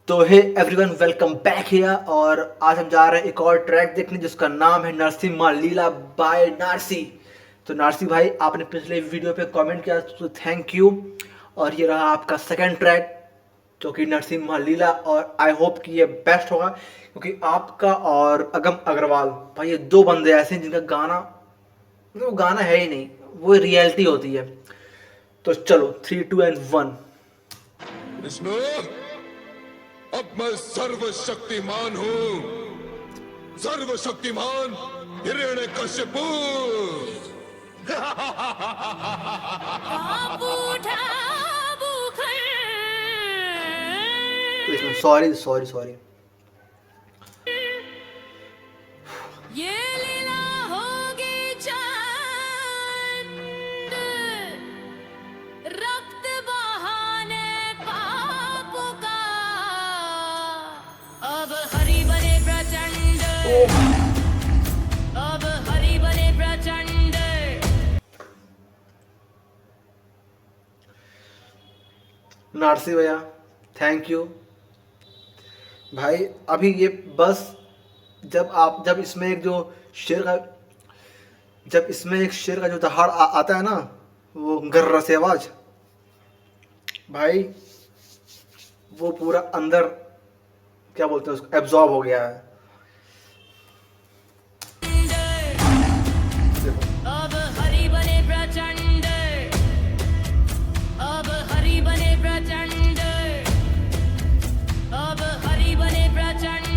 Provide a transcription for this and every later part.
तो hey everyone, welcome back here. और आज हम जा रहे हैं एक और ट्रैक देखने जिसका नाम है नरसिम्हा लीला बाय नारसी। तो नारसी भाई, आपने पिछले वीडियो पे कमेंट किया तो थैंक यू। और ये रहा आपका सेकंड ट्रैक जो कि नरसिम्हा लीला, और आई होप कि ये बेस्ट होगा क्योंकि आपका और अगम अग्रवाल भाई, ये दो बंदे ऐसे हैं जिनका गाना वो गाना है ही नहीं, वो रियलिटी होती है। तो चलो 3, 2 एंड 1। विष्णु, अब मैं सर्वशक्तिमान हूँ, सर्वशक्तिमान हिरण्यकश्यपु। Sorry sorry sorry. ये लीला होगी चंड, रक्त बहाने पापों का। अब हरि बने प्रचंड, अब हरि बने प्रचंड। नारसी भैया, थैंक यू भाई। अभी ये बस जब इसमें एक जो शेर का जो दहाड़ आता है ना, वो गर्रा से आवाज, भाई वो पूरा अंदर क्या बोलते हैं उसको, एब्जॉर्ब हो गया है। अब हरि बने प्रचंड, अब हरि बने प्रचंड, अब हरि बने प्रचंड।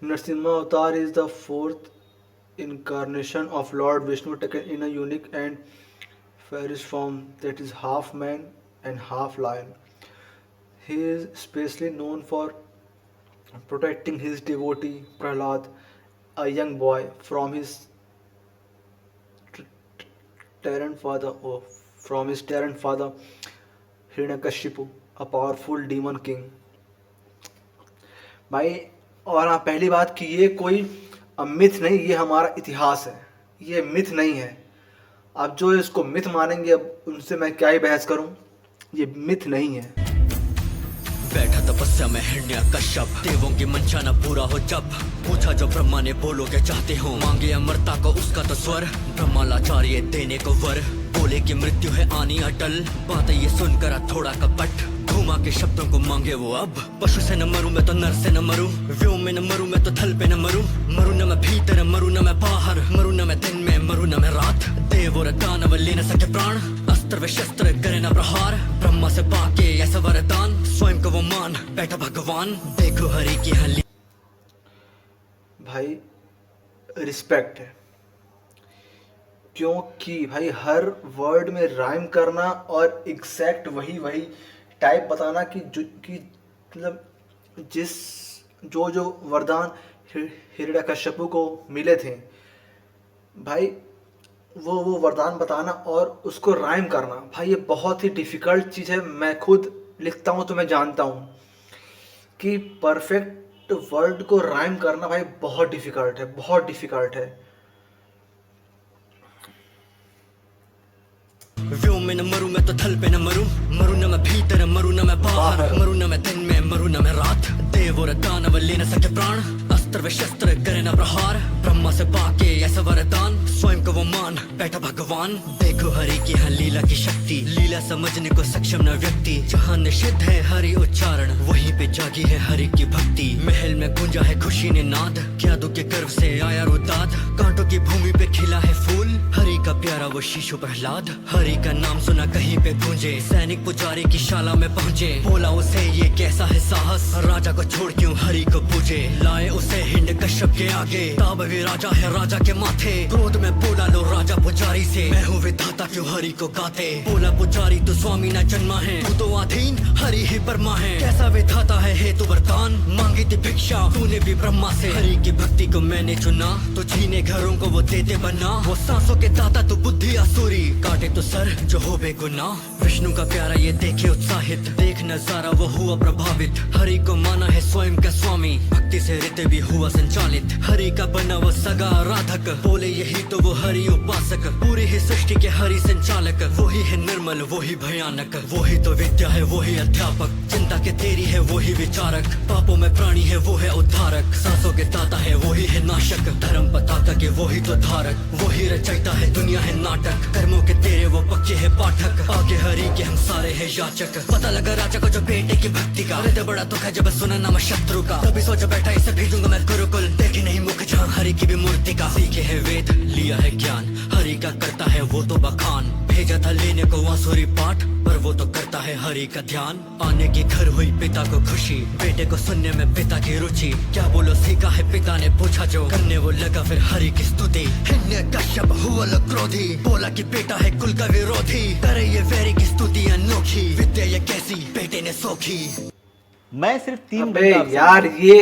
Narasimha Avatar is the fourth incarnation of Lord Vishnu, taken in a unique and fierce form that is half man and half lion. He is especially known for protecting his devotee Prahlad, a young boy, from his tyrant father, Hiranyakashipu, a powerful demon king. भाई, और हाँ, पहली बात कि ये कोई myth नहीं, ये हमारा इतिहास है, ये मिथ नहीं है। अब जो इसको मिथ मानेंगे, अब उनसे मैं क्या ही बहस करूं, ये मिथ नहीं है। बैठा तपस्या में हिरण्यकश्यप, देवों की मनचाना पूरा हो जब पूछा जो ब्रह्मा ने, बोलो क्या चाहते हो, मांगे अमरता को उसका तो स्वर, ब्रह्मा लाचार्य देने को वर, बोले कि मृत्यु है आनी अटल, बात ये सुनकर थोड़ा कपट, घुमा के शब्दों को मांगे वो अब, पशु से न मरूं मैं तो नर से न मरूं, व्योम में न मरूं मैं तो थल पे न मरूं, मरूं न मैं भीतर, मरूं न मैं बाहर, मरूं न मैं दिन में, मरूं न मैं रात, देव और दानव ले न सके प्राण, अस्त्र व शस्त्र करे न प्रहार, ब्रह्मा से पाके ऐसा वरदान, स्वयं को वो मान बैठा भगवान, देखो हरि की हली। भाई रिस्पेक्ट है, क्योंकि भाई हर वर्ड में राइम करना और एग्जैक्ट वही टाइप बताना कि मतलब जो वरदान हिरण्यकश्यपु को मिले थे भाई, वो वरदान बताना और उसको राइम करना, भाई ये बहुत ही डिफ़िकल्ट चीज़ है। मैं खुद लिखता हूँ तो मैं जानता हूँ कि परफेक्ट वर्ड को राइम करना भाई बहुत डिफ़िकल्ट है, बहुत डिफ़िकल्ट है। व्योम में न मरूं मैं तो थल पे न मरूं, मरूं न मैं भीतर, मरूं न मैं बाहर, मरूं न मैं दिन में, मरूं न मैं रात, देव और दानव ले न सके प्राण, अस्त्र व शस्त्र करे न प्रहार, ब्रह्मा से पाके ऐसा वरदान, स्वयं को वो मान बैठा भगवान, देखो हरि की है लीला की शक्ति, लीला समझने को सक्षम न व्यक्ति, जहाँ निषिद्ध है हरि उच्चारण, वहीं पे जागी है हरि की भक्ति, महल में गूंजा है खुशी ने नाद, जादू के गर्व से आया रुदाद, कांटों की भूमि पे खिला है फूल, हरि का प्यारा वो शिशु प्रहलाद, हरि का नाम सुना कहीं पे गूंजे, सैनिक पुजारी की शाला में पहुंचे, बोला उसे ये कैसा है साहस, राजा को छोड़ क्यों हरि को पूजे, लाए उसे हिरण्यकश्यप के आगे, ताब भी राजा है राजा के माथे, क्रोध में बोला लो राजा पुजारी से, मैं हूँ विधाता क्यों हरि को गाते, बोला पुजारी तू स्वामी न जन्मा है, तू तो अधीन हरि ही ब्रह्मा है, कैसा विधाता है हेतु वरदान, मांगी थी भिक्षा तूने भी ब्रह्मा से, हरि की भक्ति को मैंने चुना, तो जीने घरों को वो देते बना, वो सांसों के दाता तू बुद्धि असुरी, काटे तो सर जो हो बेगुनाह, विष्णु का प्यारा ये देखे उत्साहित, देख नजारा वो हुआ प्रभावित, हरि को माना है स्वयं का स्वामी, भक्ति से हृदय भी हुआ संचालित, हरि का बना वो सगा आराधक, बोले यही तो वो हरि उपासक, पूरी ही सृष्टि के हरि संचालक, वही है निर्मल वही भयानक, वही तो विद्या है वही अध्यात्म। अध्यापक, चिंता के तेरी है वो ही विचारक, पापों में प्राणी है वो है उद्धारक, सांसों के दाता है वो ही है नाशक, धर्म पताका के वो ही तो धारक, वो ही रचयिता है दुनिया है नाटक, कर्मों के तेरे वो पक्के है पाठक, आगे हरि के हम सारे है याचक। पता लगा राजा को जो बेटे की भक्ति का, हृदय बड़ा दुख है जब सुना नाम शत्रु का, तभी सोच बैठा इसे भेजूंगा मैं गुरुकुल, देखी नहीं मुख जहाँ हरि की भी मूर्ति का, सीखे है वेद लिया है ज्ञान, हरि का करता है वो तो बखान, भेजा था लेने को आसुरी पाठ, पर वो तो करता है हरि का ध्यान। आने की घर हुई पिता को खुशी, बेटे को सुनने में पिता की रुचि, क्या बोलो सीखा है पिता ने पूछा जो, करने वो लगा फिर हरि की स्तुति। हिरण्य कश्यप हुआ लो क्रोधी, बोला कि बेटा है कुल का विरोधी, करे ये वैरी की स्तुति अनोखी, विद्या ये कैसी बेटे ने सोखी। मैं सिर्फ 3 अबे घंटा आपसे- यार ये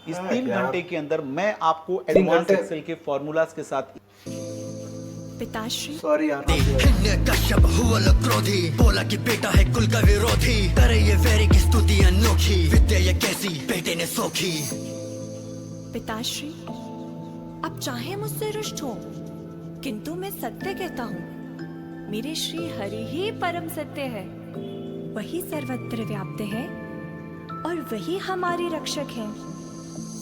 इस हाँ 3 यार। घंटे के अंदर मैं आपको 3 एडवांस घंटे। एक्सेल के फॉर्मूलाज के साथ पिताश्री सॉरी यार हिरण्य कश्यप हुआ लो क्रोधी, बोला कि बेटा है कुल का विरोधी, करे ये वैरी की स्तुति अनोखी, विद्या ये कैसी बेटे ने सोखी। पिताश्री, आप चाहे मुझसे रुष्ट हो, किंतु मैं सत्य कहता हूँ, मेरे श्री हरि ही परम सत्य है, वही सर्वत्र व्याप्त है और वही हमारे रक्षक हैं।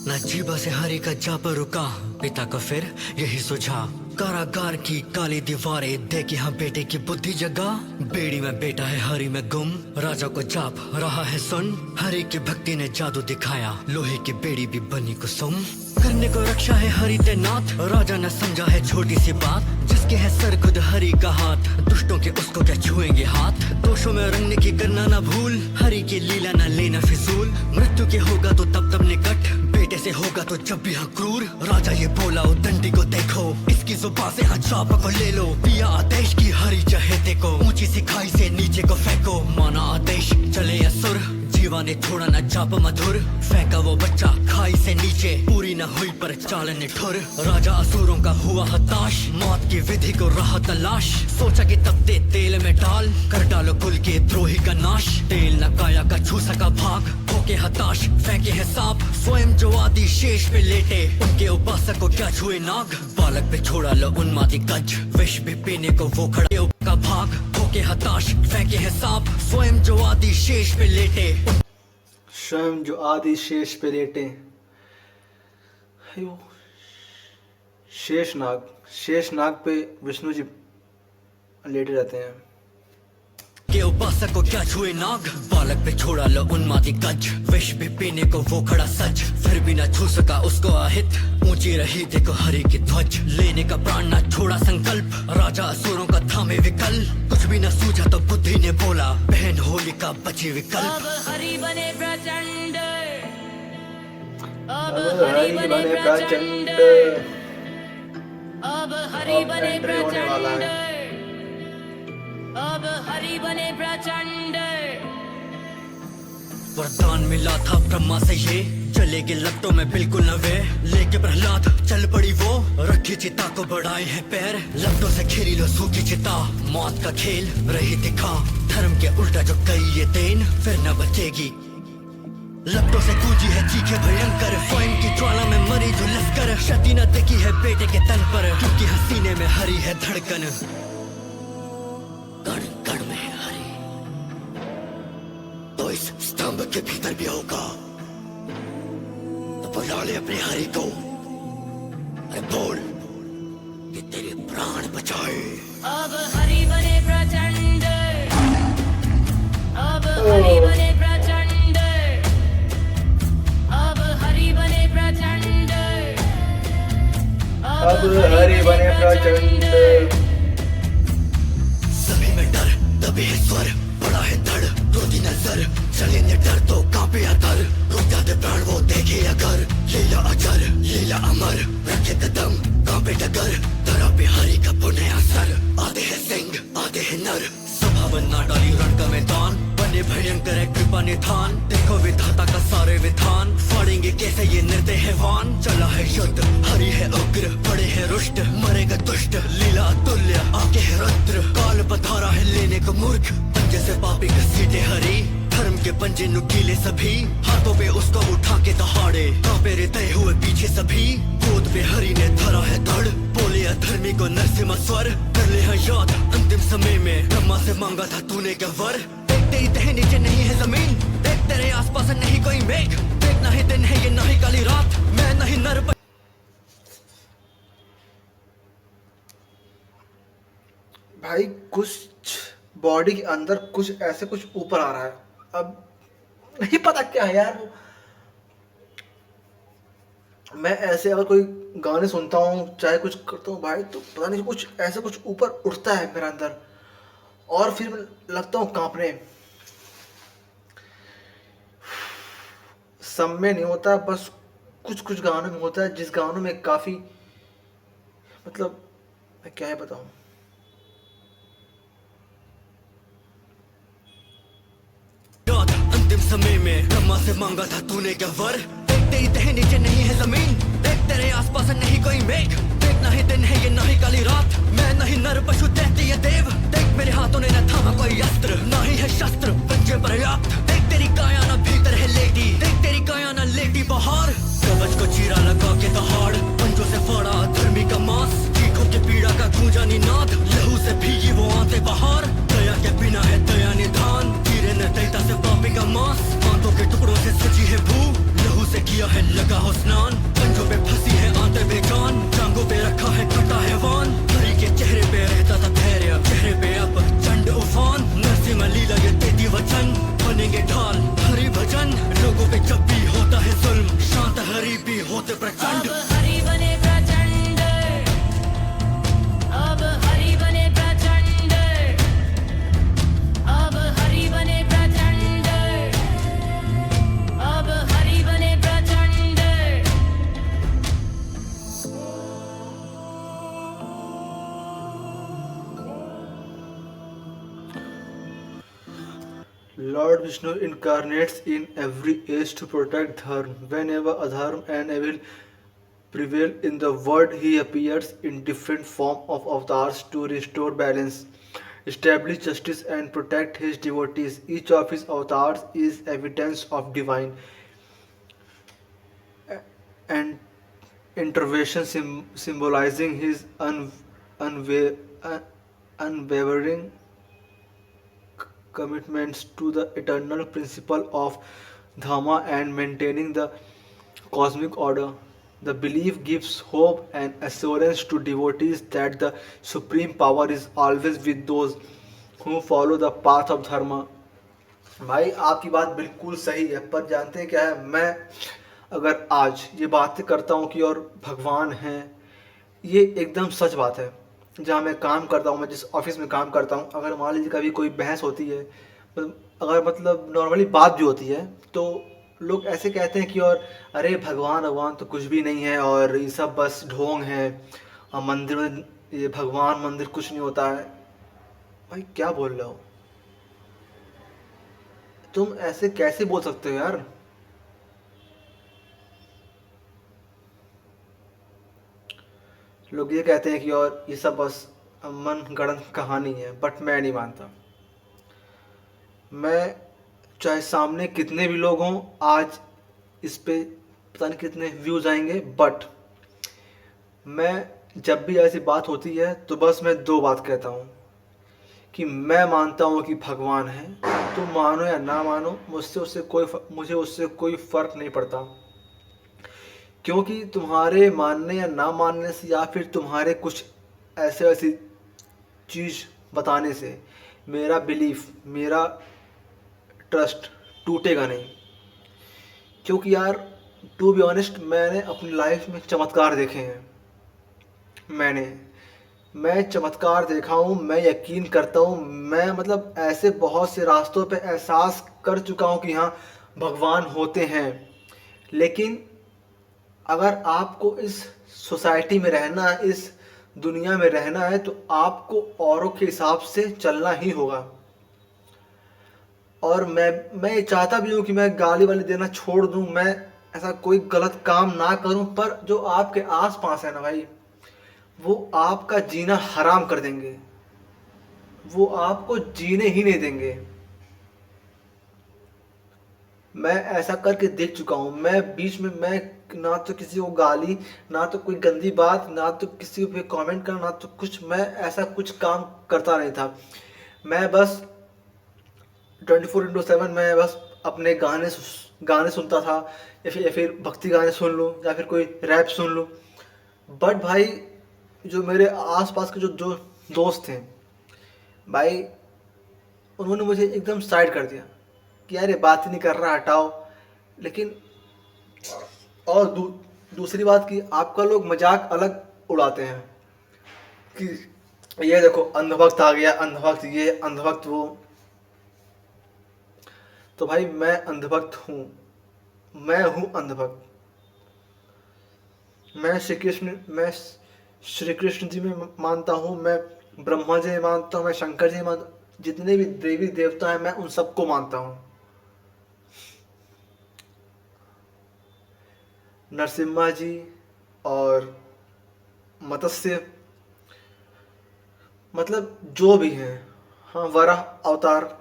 न जीवा से हरि का जाप रुका, पिता को फिर यही सुझा, कारागार की काली दीवारें देखी हाँ बेटे की बुद्धि जगा, बेड़ी में बेटा है हरि में गुम, राजा को जाप रहा है सुन, हरि की भक्ति ने जादू दिखाया, लोहे की बेड़ी भी बनी कुसुम, करने को रक्षा है हरि तैनात, राजा ने समझा है छोटी सी बात, जिसके है सर खुद हरि का हाथ, दुष्टों के उसको क्या छुएंगे हाथ, दोषों में रंगने की करना ना भूल, हरि की लीला ना लेना फिजूल, मृत्यु के होगा तो तब निकट, बेटे से होगा तो जब भी हाँ क्रूर, राजा ये बोला उदंडी को देखो, इसकी जुबान से हाँ चाप को ले लो, दिया आदेश की हरि चहेते को, ऊंची सी खाई से नीचे को फेंको, माना आदेश चले असुर, जीवा ने छोड़ा न जाप मधुर, फेंका वो बच्चा खाई से नीचे, पूरी न हुई पर चाल निठुर, राजा असुरों का हुआ हताश, मौत की विधि को रहा तलाश, सोचा कि तब दे तेल में डाल, कर डालो कुल के द्रोही का नाश, तेल न काया का छू सका भाग, होके हताश फेंके है सांप, स्वयं जो आदि शेष पे लेटे, उनके उपासक को क्या छुए नाग, बालक पे छोड़ा लो उन्मादी गज, विष भी पीने को वो खड़े का भाग, होके हताश फेंके है सांप, स्वयं जो आदि शेष पे लेटे, स्वयं जो आदि शेष पे लेटे, अयो, शेष नाग पे विष्णु जी लेटे रहते हैं। के उपासक को क्या छुए नाग, बालक पे छोड़ा लो उन्मादी गज, विष भी पीने को वो खड़ा सच, फिर भी न छू सका उसको अहित, ऊंची रही देखो हरि की ध्वज, लेने का प्राण न छोड़ा संकल्प, राजा असुरों का थामे विकल्प, कुछ भी न सूझा तो बुद्धि ने बोला, बहन होलिका बची विकल्प। अब हरि बने प्रचंड, अब अब हरि हरि बने बने प्रचंड, प्रचंड, अब हरि अब बने एंट्री होने वाला प्रचंड, है। अब हरि बने प्रचंड। वरदान मिला था ब्रह्मा से ये, चलेगी लपटों में बिल्कुल न वे, लेके प्रहलाद चल पड़ी वो, रखी चिता को बढ़ाए हैं पैर, लपटों से खिरी लो सूखी चिता, मौत का खेल रही दिखा, धर्म के उल्टा जो गई ये देन फिर न बचेगी, लपटों से गूंजी है चीखे भयंकर, स्वयं की ज्वाला में मरी जो लश्कर, क्षति न दिखी है बेटे के तन पर, क्योंकि हसीने में हरी है धड़कन, कण कण में है हरि, तो इस स्तंभ के भीतर भी होगा, तो बुला ले अपने हरि को, अरे बोल कि तेरे प्राण बचाए। अब हरि बने प्रचंड, अब हरि बने प्रचंड, अब हरि बने प्रचंड, अब हरि बने प्रचंड, सभी में डर दबे है स्वर, बड़ा है धड़ रोती नजर, चले न डर तो कांपे अतर, रुक जाते प्राण वो देखे अगर, लीला अजर लीला अमर, रखे कदम कांपे डगर, धरा पे हरि का पुण्य असर, आते हैं सिंह आते हैं नर, सभा बनना डाली रण का मैदान, बने भयंकर है कृपा निधान, देखो विधाता का सारे विधान, फाड़ेंगे कैसे ये निर्दय हैवान, चला है युद्ध हरि है उग्र, बड़े है रुष्ट मरेगा दुष्ट, लीला अतुल्य आके है रुद्र, काल पधारा है लेने को मूर्ख, पंजे से पापी घसीटे हरि, धर्म के पंजे नुकीले सभी, हाथों पे उसको उठा के दहाड़े, कांपे रे तय हुए पीछे सभी, गोद पे हरि ने धरा है धड़, बोले अधर्मी को नरसिम्हा स्वर, कर ले हाँ याद अंतिम समय में ब्रह्मा से मांगा था तूने क्या वर, देख तेरी तह नीचे नहीं है जमीन, देख तेरे आसपास नहीं कोई मेघ, देख ना ही दिन है ये ना ही काली रात, मैं नहीं नर भाई कुछ बॉडी के अंदर कुछ ऐसे कुछ ऊपर आ रहा है, अब नहीं पता क्या है यार। मैं ऐसे अगर कोई गाने सुनता हूँ चाहे कुछ करता हूँ भाई, तो पता नहीं कुछ ऐसा कुछ ऊपर उठता है मेरे अंदर, और फिर मैं लगता हूँ कांपने। सब में नहीं होता, बस कुछ कुछ गानों में होता है, जिस गानों में काफी मतलब मैं क्या है बताऊं। याद अंतिम समय में ब्रह्मा से मांगा था तूने क्या वर, देख तेरी तह नीचे नहीं है जमीन, देख तेरे आसपास नहीं कोई मेघ, देख ना ही दिन है ये ना ही काली रात, मैं नहीं नर पशु देती है देव, देख मेरे हाथों ने न थामा कोई अस्त्र, ना ही है शस्त्र पंजे पर्याप्त, देख तेरी काया ना भीतर है लेटी, देख तेरी काया ना लेटी बाहर, कवच को चीरा लगा के दहाड़, पंजों से फाड़ा धर्मी का मांस, चीखों की पीड़ा का गूंजा निनाद, लहू से भीगी वो आंतें बाहर, दया के बिना है दया निधान, तीरे ने दैता से पापी का मांस, आंतों के टुकड़ों से सजी है भू, लहू से किया है लगा हो स्नान, पंजों पे फंसी है आंतें बेजान, टांगों पे रखा है कटा है वान, हरि के चेहरे पे रहता था धैर्य, चेहरे पे अब चंड उफान, नरसिम्हा लीला ये देती वचन, बनेंगे ढाल हरि भजन, लोगों पे जब भी होता है जुल्म, शांत हरि भी होते प्रचंड। अब हरि बने प्रचंड, अब हरि बने प्रचंड, अब हरि बने प्रचंड, अब हरि बने प्रचंड। Lord Vishnu incarnates in every age to protect dharma. Whenever adharma and evil prevail in the world, he appears in different form of avatars to restore balance, establish justice, and protect his devotees. Each of his avatars is evidence of divine and intervention, symbolizing his unwavering commitments to the eternal principle of Dharma and maintaining the cosmic order. The belief gives hope and assurance to devotees that the supreme power is always with those who follow the path of Dharma. भाई आपकी बात बिल्कुल सही है, पर जानते हैं क्या है, मैं अगर आज ये बातें करता हूँ कि और भगवान हैं, ये एकदम सच बात है। जहाँ मैं काम करता हूँ, मैं जिस ऑफिस में काम करता हूँ, अगर मान लीजिए कभी कोई बहस होती है, अगर मतलब नॉर्मली बात भी होती है, तो लोग ऐसे कहते हैं कि और अरे भगवान भगवान तो कुछ भी नहीं है, और ये सब बस ढोंग है, और मंदिर में ये भगवान मंदिर कुछ नहीं होता है। भाई क्या बोल रहे हो तुम, ऐसे कैसे बोल सकते हो यार। लोग ये कहते हैं कि और ये सब बस मन गढ़ंत कहानी है, बट मैं नहीं मानता। मैं चाहे सामने कितने भी लोग हों, आज इस पे पता नहीं कितने व्यूज आएंगे, बट मैं जब भी ऐसी बात होती है तो बस मैं दो बात कहता हूँ कि मैं मानता हूँ कि भगवान है, तुम मानो या ना मानो, मुझे उससे कोई फर्क नहीं पड़ता, क्योंकि तुम्हारे मानने या ना मानने से, या फिर तुम्हारे कुछ ऐसी चीज़ बताने से मेरा बिलीफ, मेरा ट्रस्ट टूटेगा नहीं। क्योंकि यार टू बी ऑनेस्ट, मैंने अपनी लाइफ में चमत्कार देखे हैं, मैं चमत्कार देखा हूँ, मैं यकीन करता हूँ, मैं मतलब ऐसे बहुत से रास्तों पे एहसास कर चुका हूँ कि हाँ भगवान होते हैं। लेकिन अगर आपको इस सोसाइटी में रहना है, इस दुनिया में रहना है, तो आपको औरों के हिसाब से चलना ही होगा। और मैं ये चाहता भी हूँ कि मैं गाली वाली देना छोड़ दूँ, मैं ऐसा कोई गलत काम ना करूँ, पर जो आपके आस पास है ना भाई, वो आपका जीना हराम कर देंगे, वो आपको जीने ही नहीं देंगे। मैं ऐसा करके देख चुका हूँ। मैं बीच में मैं ना तो किसी को गाली, ना तो कोई गंदी बात, ना तो किसी पे कमेंट करना, ना तो कुछ, मैं ऐसा कुछ काम करता नहीं था। मैं बस 24/7 मैं बस अपने गाने सुनता था, या फिर भक्ति गाने सुन लूँ, या फिर कोई रैप सुन लूँ। बट भाई जो मेरे आसपास के जो दोस्त थे भाई, उन्होंने मुझे एकदम साइड कर दिया कि यार ये बात ही नहीं कर रहा, हटाओ। लेकिन और दूसरी बात कि आपका लोग मजाक अलग उड़ाते हैं कि ये देखो अंधभक्त आ गया, अंधभक्त ये, अंधभक्त वो। तो भाई मैं अंधभक्त हूँ, मैं हूँ अंधभक्त। मैं श्री कृष्ण जी में मानता हूँ, मैं ब्रह्मा जी में मानता हूँ, मैं शंकर जी में मानता हूँ, जितने भी देवी देवता हैं मैं उन सबको मानता हूँ। नरसिम्हा जी और मत्स्य, मतलब जो भी हैं, हाँ वराह अवतार,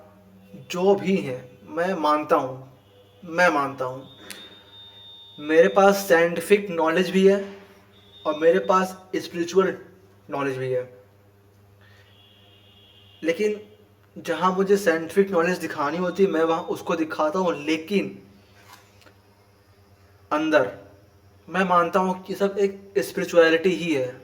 जो भी हैं मैं मानता हूँ। मेरे पास साइंटिफिक नॉलेज भी है और मेरे पास स्पिरिचुअल नॉलेज भी है। लेकिन जहाँ मुझे साइंटिफिक नॉलेज दिखानी होती है मैं वहाँ उसको दिखाता हूँ, लेकिन अंदर मैं मानता हूँ कि सब एक स्पिरिचुअलिटी ही है।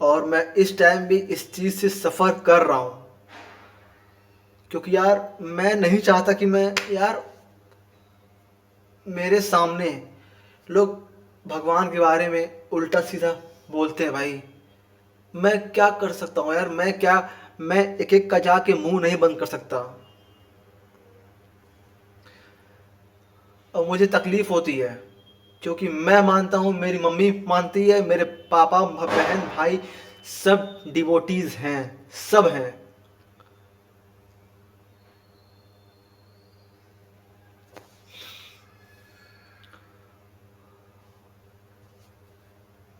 और मैं इस टाइम भी इस चीज़ से सफ़र कर रहा हूँ, क्योंकि यार मैं नहीं चाहता कि यार मेरे सामने लोग भगवान के बारे में उल्टा सीधा बोलते हैं। भाई मैं क्या कर सकता हूँ यार, मैं एक एक का जाके मुंह नहीं बंद कर सकता। और मुझे तकलीफ होती है क्योंकि मैं मानता हूँ, मेरी मम्मी मानती है, मेरे पापा बहन भाई सब डिवोटीज हैं, सब हैं।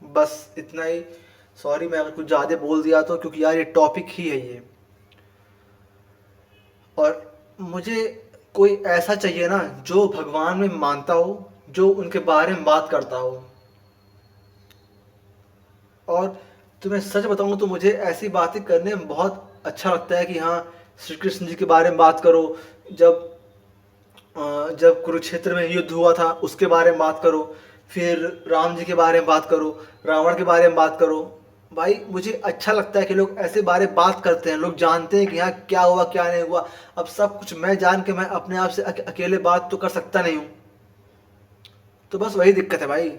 बस इतना ही। सॉरी मैं अगर कुछ ज़्यादा बोल दिया तो, क्योंकि यार ये टॉपिक ही है ये। और मुझे कोई ऐसा चाहिए ना जो भगवान में मानता हो, जो उनके बारे में बात करता हो। और तुम्हें सच बताऊं तो मुझे ऐसी बातें करने में बहुत अच्छा लगता है कि हाँ श्री कृष्ण जी के बारे में बात करो, जब कुरुक्षेत्र में युद्ध हुआ था उसके बारे में बात करो, फिर राम जी के बारे में बात करो, रावण के बारे में बात करो। भाई मुझे अच्छा लगता है कि लोग ऐसे बारे में बात करते हैं, लोग जानते हैं कि हाँ क्या हुआ क्या नहीं हुआ। अब सब कुछ मैं जान के मैं अपने आप से अकेले बात तो कर सकता नहीं हूँ, तो बस वही दिक्कत है भाई।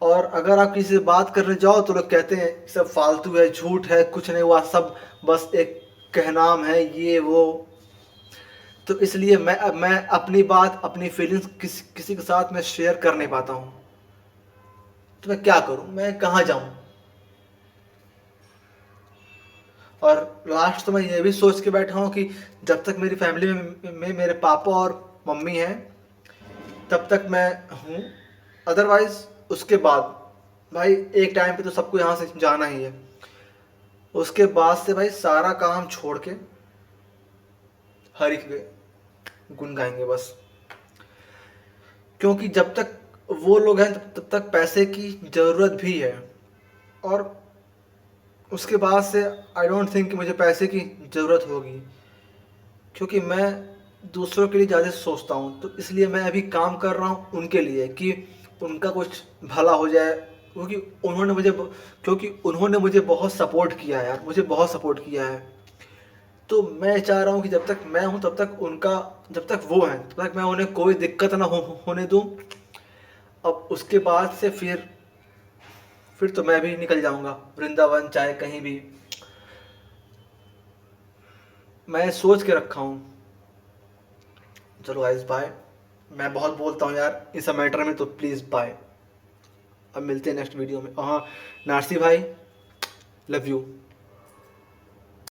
और अगर आप किसी से बात करने जाओ तो लोग कहते हैं सब फालतू है, झूठ है, कुछ नहीं हुआ, सब बस एक कहनाम है, ये वो। तो इसलिए मैं अपनी बात, अपनी फीलिंग्स किसी के साथ मैं शेयर कर नहीं पाता हूँ। तो मैं क्या करूँ, मैं कहाँ जाऊँ। और लास्ट तो मैं ये भी सोच के बैठा हूँ कि जब तक मेरी फैमिली में मेरे पापा और मम्मी हैं तब तक मैं हूँ, अदरवाइज उसके बाद भाई एक टाइम पे तो सबको यहाँ से जाना ही है। उसके बाद से भाई सारा काम छोड़ के हरि के गुण गाएंगे बस। क्योंकि जब तक वो लोग हैं तब तक पैसे की ज़रूरत भी है, और उसके बाद से आई डोंट थिंक कि मुझे पैसे की ज़रूरत होगी, क्योंकि मैं दूसरों के लिए ज़्यादा सोचता हूँ। तो इसलिए मैं अभी काम कर रहा हूँ उनके लिए कि उनका कुछ भला हो जाए, क्योंकि उन्होंने मुझे बहुत सपोर्ट किया है यार, मुझे बहुत सपोर्ट किया है। तो मैं चाह रहा हूँ कि जब तक मैं हूँ तब तक उनका, जब तक वो हैं तब तक मैं उन्हें कोई दिक्कत ना होने दूँ। अब उसके बाद से फिर तो मैं भी निकल जाऊँगा वृंदावन, चाहे कहीं भी। मैं सोच के रखा हूँ। चलो गाइस बाय। मैं बहुत बोलता हूँ यार इस मैटर में, तो प्लीज़ बाय। अब मिलते हैं नेक्स्ट वीडियो में। हाँ नारसी भाई, लव यू।